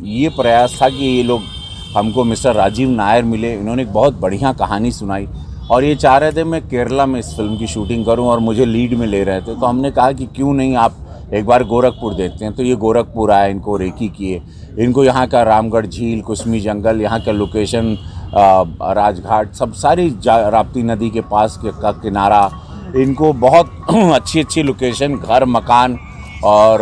ये प्रयास था कि ये लोग हमको मिस्टर राजीव नायर मिले, इन्होंने एक बहुत बढ़िया कहानी सुनाई और ये चाह रहे थे मैं केरला में इस फिल्म की शूटिंग करूं और मुझे लीड में ले रहे थे। तो हमने कहा कि क्यों नहीं आप एक बार गोरखपुर देखते हैं। तो ये गोरखपुर आए, इनको रेकी किए, इनको यहाँ का रामगढ़ झील, कुसमी जंगल, यहाँ का लोकेशन, राजघाट, सब सारी राप्ती नदी के पास का किनारा, इनको बहुत अच्छी अच्छी लोकेशन, घर, मकान और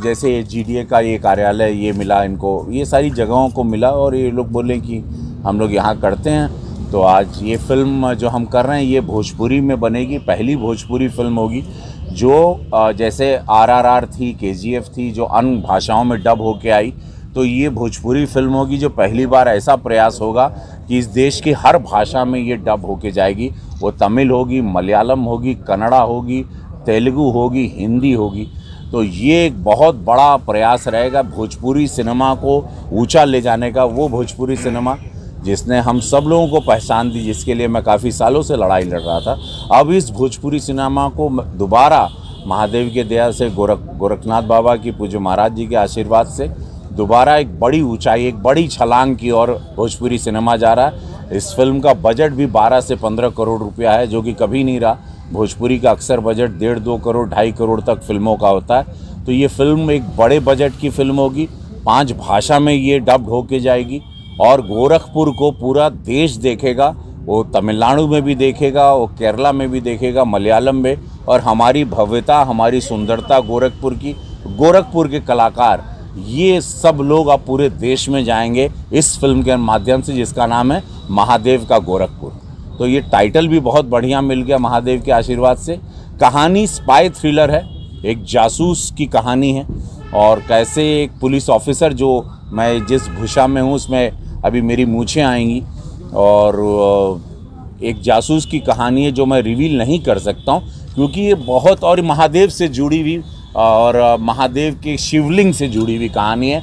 जैसे जीडीए का ये कार्यालय ये मिला इनको, ये सारी जगहों को मिला और ये लोग बोले कि हम लोग यहाँ करते हैं। तो आज ये फिल्म जो हम कर रहे हैं ये भोजपुरी में बनेगी, पहली भोजपुरी फिल्म होगी जो जैसे आरआरआर थी, केजीएफ थी, जो अन्य भाषाओं में डब होके आई, तो ये भोजपुरी फिल्म होगी जो पहली बार ऐसा प्रयास होगा कि इस देश की हर भाषा में ये डब होके जाएगी। वो तमिल होगी, मलयालम होगी, कन्नड़ा होगी, तेलुगु होगी, हिंदी होगी। तो ये एक बहुत बड़ा प्रयास रहेगा भोजपुरी सिनेमा को ऊंचा ले जाने का, वो भोजपुरी सिनेमा जिसने हम सब लोगों को पहचान दी, जिसके लिए मैं काफ़ी सालों से लड़ाई लड़ रहा था। अब इस भोजपुरी सिनेमा को दोबारा महादेव के दया से, गोरखनाथ बाबा की, पूज्य महाराज जी के आशीर्वाद से दोबारा एक बड़ी ऊंचाई, एक बड़ी छलांग की ओर भोजपुरी सिनेमा जा रहा है। इस फिल्म का बजट भी 12 से 15 करोड़ रुपया है, जो कि कभी नहीं रहा। भोजपुरी का अक्सर बजट 1.5-2 करोड़, 2.5 करोड़ तक फिल्मों का होता है। तो ये फिल्म एक बड़े बजट की फिल्म होगी, 5 भाषा में ये डब्ड होके जाएगी और गोरखपुर को पूरा देश देखेगा। वो तमिलनाडु में भी देखेगा, वो केरला में भी देखेगा, मलयालम में। और हमारी भव्यता, हमारी सुंदरता गोरखपुर की, गोरखपुर के कलाकार, ये सब लोग अब पूरे देश में जाएंगे इस फिल्म के माध्यम से, जिसका नाम है महादेव का गोरखपुर। तो ये टाइटल भी बहुत बढ़िया मिल गया महादेव के आशीर्वाद से। कहानी स्पाई थ्रिलर है, एक जासूस की कहानी है और कैसे एक पुलिस ऑफिसर, जो मैं जिस भूषा में हूँ उसमें अभी मेरी मूछें आएंगी, और एक जासूस की कहानी है जो मैं रिवील नहीं कर सकता हूँ क्योंकि ये बहुत, और महादेव से जुड़ी हुई और महादेव के शिवलिंग से जुड़ी हुई कहानी है।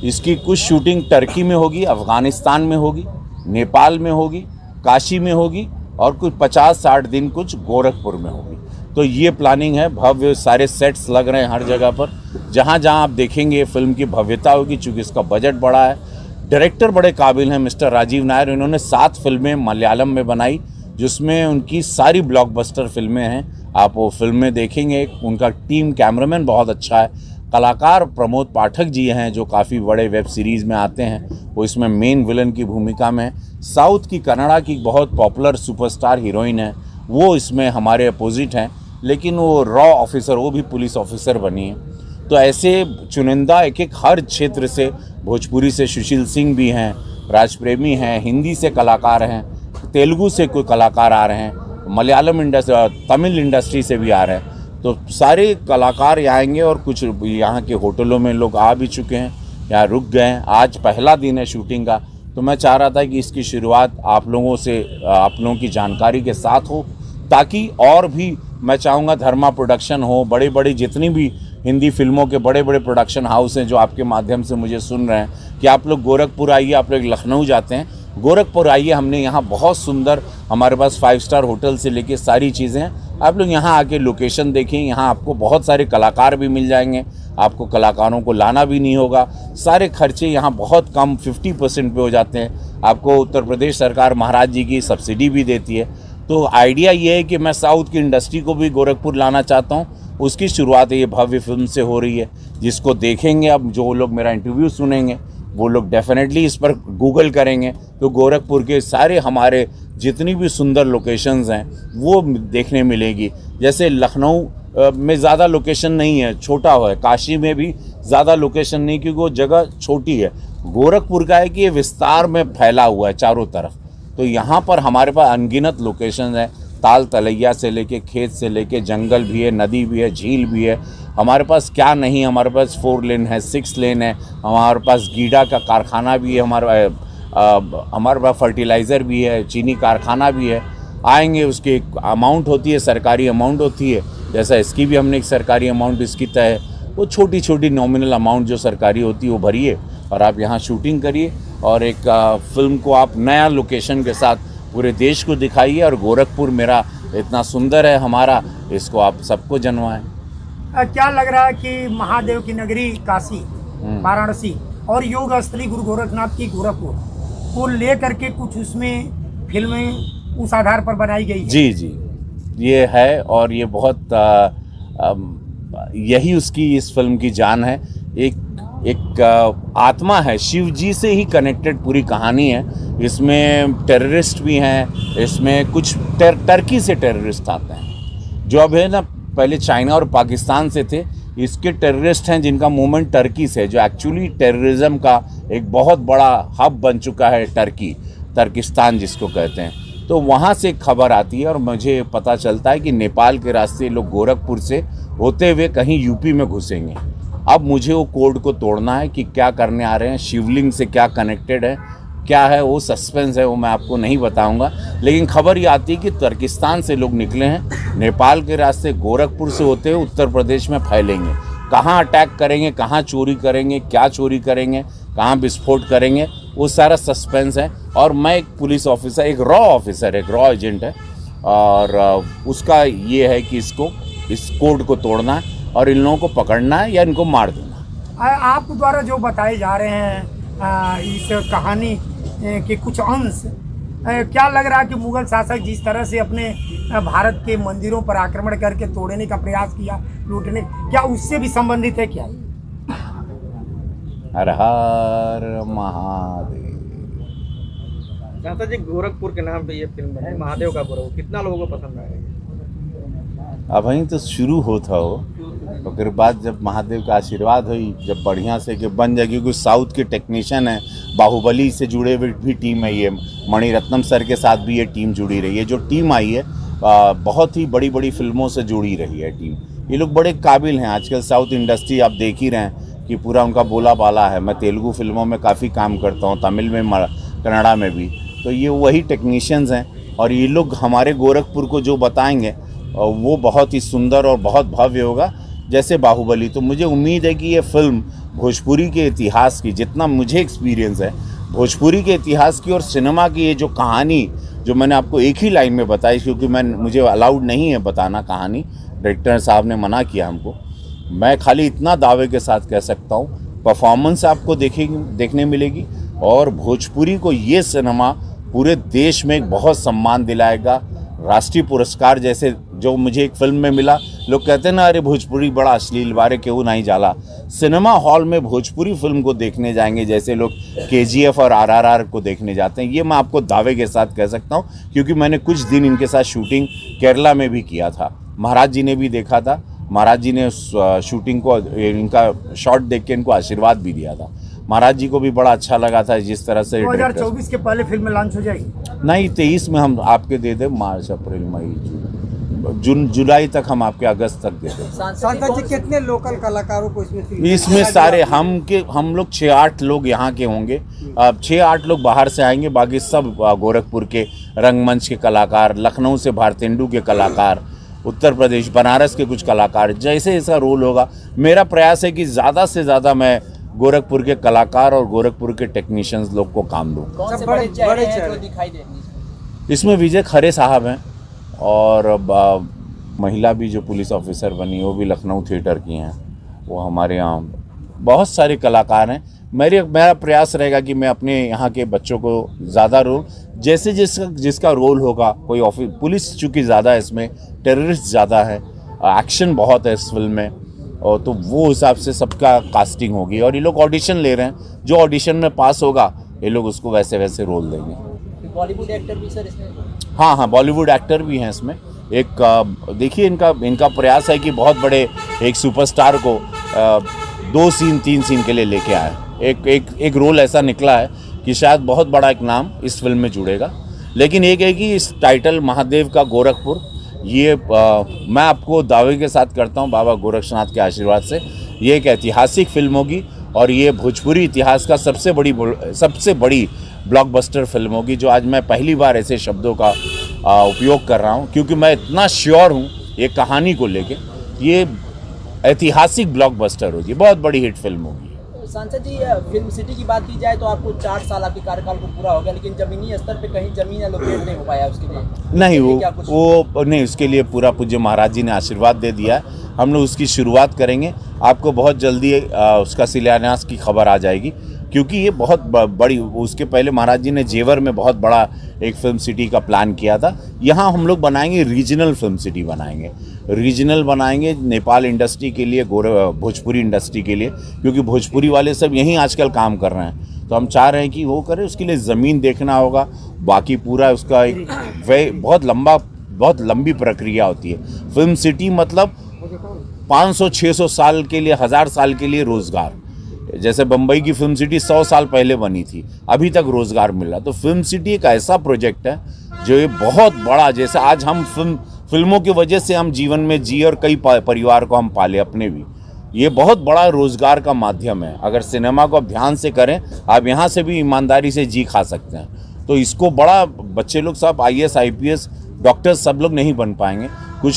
इसकी कुछ शूटिंग टर्की में होगी, अफ़गानिस्तान में होगी, नेपाल में होगी, काशी में होगी और कुछ 50-60 दिन कुछ गोरखपुर में होगी। तो ये प्लानिंग है, भव्य सारे सेट्स लग रहे हैं हर जगह पर। जहाँ जहाँ आप देखेंगे फिल्म की भव्यता होगी, चूँकि इसका बजट बड़ा है। डायरेक्टर बड़े काबिल हैं मिस्टर राजीव नायर, इन्होंने 7 फिल्में मलयालम में बनाई, जिसमें उनकी सारी ब्लॉकबस्टर फिल्में हैं। आप वो फिल्में देखेंगे, उनका टीम, कैमरामैन बहुत अच्छा है। कलाकार प्रमोद पाठक जी हैं जो काफ़ी बड़े वेब सीरीज़ में आते हैं, वो इसमें मेन विलन की भूमिका में हैं। साउथ की, कन्नड़ा की बहुत पॉपुलर सुपरस्टार हीरोइन है, वो इसमें हमारे अपोजिट हैं, लेकिन वो रॉ ऑफिसर, वो भी पुलिस ऑफिसर बनी है। तो ऐसे चुनिंदा एक हर क्षेत्र से, भोजपुरी से सुशील सिंह भी हैं, राजप्रेमी हैं, हिंदी से कलाकार हैं, तेलुगु से कोई कलाकार आ रहे हैं, मलयालम इंडस्ट्री, तमिल इंडस्ट्री से भी आ रहे हैं। तो सारे कलाकार यहाँ आएंगे और कुछ यहाँ के होटलों में लोग आ भी चुके हैं, यहाँ रुक गए हैं। आज पहला दिन है शूटिंग का, तो मैं चाह रहा था कि इसकी शुरुआत आप लोगों से, आप लोगों की जानकारी के साथ हो, ताकि और भी मैं चाहूँगा धर्मा प्रोडक्शन हो, बड़ी बड़ी जितनी भी हिंदी फिल्मों के बड़े बड़े प्रोडक्शन हाउस हैं जो आपके माध्यम से मुझे सुन रहे हैं, कि आप लोग गोरखपुर आइए। आप लोग लखनऊ जाते हैं, गोरखपुर आइए, हमने यहाँ बहुत सुंदर, हमारे पास 5 स्टार होटल से लेके सारी चीज़ें हैं। आप लोग यहाँ आके लोकेशन देखें, यहाँ आपको बहुत सारे कलाकार भी मिल जाएंगे, आपको कलाकारों को लाना भी नहीं होगा, सारे खर्चे यहाँ बहुत कम 50% पे हो जाते हैं। आपको उत्तर प्रदेश सरकार महाराज जी की सब्सिडी भी देती है। तो आइडिया ये है कि मैं साउथ की इंडस्ट्री को भी गोरखपुर लाना चाहता हूँ, उसकी शुरुआत ये भव्य फिल्म से हो रही है, जिसको देखेंगे। अब जो लोग मेरा इंटरव्यू सुनेंगे वो लोग डेफिनेटली इस पर गूगल करेंगे, तो गोरखपुर के सारे हमारे जितनी भी सुंदर लोकेशंस हैं वो देखने मिलेगी। जैसे लखनऊ में ज़्यादा लोकेशन नहीं है, छोटा है, काशी में भी ज़्यादा लोकेशन नहीं क्योंकि वो जगह छोटी है। गोरखपुर का है कि ये विस्तार में फैला हुआ है चारों तरफ, तो यहाँ पर हमारे पास अनगिनत लोकेशन हैं। ताल तलैया से लेके, खेत से लेके, जंगल भी है, नदी भी है, झील भी है। हमारे पास क्या नहीं, हमारे पास 4 लेन है, 6 लेन है, हमारे पास गीडा का कारखाना भी है, हमारे पास फर्टिलाइज़र भी है, चीनी कारखाना भी है। आएंगे, उसकी एक अमाउंट होती है, सरकारी अमाउंट होती है, जैसा इसकी भी हमने एक सरकारी अमाउंट इसकी तय है। वो छोटी छोटी नॉमिनल अमाउंट जो सरकारी होती है वो भरिए और आप यहाँ शूटिंग करिए और एक फिल्म को आप नया लोकेशन के साथ पूरे देश को दिखाइए। और गोरखपुर मेरा इतना सुंदर है हमारा, इसको आप सबको जनवाएं। क्या लग रहा है कि महादेव की नगरी काशी, वाराणसी, और योग स्थली गुरु गोरखनाथ की गोरखपुर को ले करके कुछ उसमें फिल्में उस आधार पर बनाई गई है। जी जी, ये है और ये बहुत यही उसकी इस फिल्म की जान है। एक आत्मा है, शिव जी से ही कनेक्टेड पूरी कहानी है। इसमें टेररिस्ट भी हैं, इसमें कुछ टर्की से टेररिस्ट आते हैं जो अब है ना, पहले चाइना और पाकिस्तान से थे। इसके टेररिस्ट हैं जिनका मूवमेंट टर्की से, जो एक्चुअली टेररिज्म का एक बहुत बड़ा हब बन चुका है तुर्किस्तान जिसको कहते हैं। तो वहाँ से खबर आती है और मुझे पता चलता है कि नेपाल के रास्ते लोग गोरखपुर से होते हुए कहीं यूपी में घुसेंगे। अब मुझे वो कोड को तोड़ना है कि क्या करने आ रहे हैं, शिवलिंग से क्या कनेक्टेड है, क्या है, वो सस्पेंस है, वो मैं आपको नहीं बताऊंगा। लेकिन खबर ये आती है कि तुर्किस्तान से लोग निकले हैं, नेपाल के रास्ते गोरखपुर से होते हुए उत्तर प्रदेश में फैलेंगे। कहाँ अटैक करेंगे, कहाँ चोरी करेंगे, क्या चोरी करेंगे, कहाँ विस्फोट करेंगे, वो सारा सस्पेंस है। और मैं एक पुलिस ऑफिसर, एक रॉ ऑफिसर, एक रॉ एजेंट है, और उसका ये है कि इस कोड को तोड़ना है और इन लोगों को पकड़ना है या इनको मार देना। आप द्वारा जो बताए जा रहे हैं इस कहानी के कुछ अंश, क्या लग रहा है कि मुगल शासक जिस तरह से अपने भारत के मंदिरों पर आक्रमण करके तोड़ने का प्रयास किया, लूटने, क्या उससे भी संबंधित है क्या? हर हर महादेव। चाहता जी, गोरखपुर के नाम पे ये फिल्म बनी, महादेव का गोरखपुर, कितना लोगों को पसंद आएगा? अब वहीं तो शुरू होता हो, फिर बाद जब महादेव का आशीर्वाद हुई, जब बढ़िया से कि बन जाए, क्योंकि साउथ के टेक्नीशियन है, बाहुबली से जुड़े हुए भी टीम है, ये मणिरत्नम सर के साथ भी ये टीम जुड़ी रही है। जो टीम आई है बहुत ही बड़ी बड़ी फिल्मों से जुड़ी रही है टीम। ये लोग बड़े काबिल हैं। आजकल साउथ इंडस्ट्री आप देख ही रहे हैं कि पूरा उनका बोला बाला है। मैं तेलुगु फिल्मों में काफ़ी काम करता हूँ, तमिल में, कन्नड़ा में भी। तो ये वही टेक्नीशियंस हैं और ये लोग हमारे गोरखपुर को जो बताएंगे वो बहुत ही सुंदर और बहुत भव्य होगा, जैसे बाहुबली। तो मुझे उम्मीद है कि ये फिल्म भोजपुरी के इतिहास की, जितना मुझे एक्सपीरियंस है भोजपुरी के इतिहास की और सिनेमा की, ये जो कहानी जो मैंने आपको एक ही लाइन में बताई, क्योंकि मुझे अलाउड नहीं है बताना कहानी, डायरेक्टर साहब ने मना किया हमको। मैं खाली इतना दावे के साथ कह सकता हूँ, परफॉर्मेंस आपको देखने मिलेगी और भोजपुरी को ये सिनेमा पूरे देश में एक बहुत सम्मान दिलाएगा। राष्ट्रीय पुरस्कार जैसे जो मुझे एक फिल्म में मिला, लोग कहते हैं ना, अरे भोजपुरी बड़ा अश्लील, बारे क्यों नहीं जाला। सिनेमा हॉल में भोजपुरी फिल्म को देखने जाएंगे जैसे लोग KGF और RRR को देखने जाते हैं। ये मैं आपको दावे के साथ कह सकता हूँ, क्योंकि मैंने कुछ दिन इनके साथ शूटिंग केरला में भी किया था। महाराज जी ने भी देखा था, महाराज जी ने शूटिंग को, इनका शॉट देख के इनको आशीर्वाद भी दिया था। महाराज जी को भी बड़ा अच्छा लगा था जिस तरह से। 2024 के पहले फिल्म लॉन्च हो जाएगी? नहीं, 23 में हम आपके दे दें, मार्च अप्रैल मई जून जुलाई तक हम आपके अगस्त तक दे दें। सांसद जी, कितने लोकल कलाकारों को इसमें सारे हम लोग 6-8 लोग यहाँ के होंगे, 6-8 लोग बाहर से आएंगे, बाकी सब गोरखपुर के रंगमंच के कलाकार, लखनऊ से भारतेंदु के कलाकार, उत्तर प्रदेश बनारस के कुछ कलाकार, जैसे ऐसा रोल होगा। मेरा प्रयास है कि ज़्यादा से ज़्यादा मैं गोरखपुर के कलाकार और गोरखपुर के टेक्नीशियंस लोग को काम दूँ। कौन से बड़े चेहरे हैं जो दिखाई देंगे? इसमें विजय खरे साहब हैं और महिला भी जो पुलिस ऑफिसर बनी वो भी लखनऊ थिएटर की हैं। वो हमारे यहाँ बहुत सारे कलाकार हैं। मेरा प्रयास रहेगा कि मैं अपने यहाँ के बच्चों को ज़्यादा रोल, जैसे जिसका रोल होगा, कोई ऑफिस, पुलिस चूँकि ज़्यादा है इसमें, टेररिस्ट ज़्यादा है, एक्शन बहुत है इस फिल्म में, और तो वो हिसाब से सबका कास्टिंग होगी। और ये लोग ऑडिशन ले रहे हैं, जो ऑडिशन में पास होगा ये लोग उसको वैसे वैसे रोल देंगे। बॉलीवुड एक्टर भी सर इसमें? हाँ, बॉलीवुड एक्टर भी हैं इसमें। एक देखिए, इनका प्रयास है कि बहुत बड़े एक सुपरस्टार को 2 सीन 3 सीन के लिए लेके आए। एक रोल ऐसा निकला है कि शायद बहुत बड़ा एक नाम इस फिल्म में जुड़ेगा। लेकिन एक है कि इस टाइटल महादेव का गोरखपुर, ये मैं आपको दावे के साथ करता हूँ बाबा गोरक्षनाथ के आशीर्वाद से, ये एक ऐतिहासिक फिल्म होगी और ये भोजपुरी इतिहास का सबसे बड़ी ब्लॉकबस्टर फिल्म होगी। जो आज मैं पहली बार ऐसे शब्दों का उपयोग कर रहा हूँ, क्योंकि मैं इतना श्योर हूँ ये कहानी को लेके, ये ऐतिहासिक ब्लॉकबस्टर होगी, बहुत बड़ी हिट फिल्म होगी। सांसद जी, फिल्म सिटी की बात की जाए तो आपको 4 साल आपके कार्यकाल को पूरा हो गया, लेकिन जमीनी स्तर पे कहीं जमीन एलोकेट नहीं हो पाया उसके लिए? नहीं, वो नहीं, उसके लिए पूरा पूज्य महाराज जी ने आशीर्वाद दे दिया है। हम लोग उसकी शुरुआत करेंगे, आपको बहुत जल्दी उसका शिलान्यास की खबर आ जाएगी। क्योंकि ये बहुत बड़ी, उसके पहले महाराज जी ने जेवर में बहुत बड़ा एक फिल्म सिटी का प्लान किया था। यहाँ हम लोग बनाएंगे रीजनल फिल्म सिटी बनाएंगे, रीजनल बनाएंगे नेपाल इंडस्ट्री के लिए, भोजपुरी इंडस्ट्री के लिए, क्योंकि भोजपुरी वाले सब यहीं आजकल काम कर रहे हैं। तो हम चाह रहे हैं कि वो करें, उसके लिए ज़मीन देखना होगा, बाकी पूरा उसका एक बहुत लंबी प्रक्रिया होती है। फिल्म सिटी मतलब 500-600 साल के लिए, 1000 साल के लिए रोज़गार। जैसे बम्बई की फिल्म सिटी 100 साल पहले बनी थी, अभी तक रोज़गार मिल रहा। तो फिल्म सिटी एक ऐसा प्रोजेक्ट है जो ये बहुत बड़ा, जैसे आज हम फिल्मों की वजह से हम जीवन में जी और कई परिवार को हम पाले अपने भी, ये बहुत बड़ा रोज़गार का माध्यम है। अगर सिनेमा को आप ध्यान से करें, आप यहाँ से भी ईमानदारी से जी खा सकते हैं। तो इसको बड़ा, बच्चे लोग सब IAS IPS डॉक्टर्स सब लोग नहीं बन पाएंगे, कुछ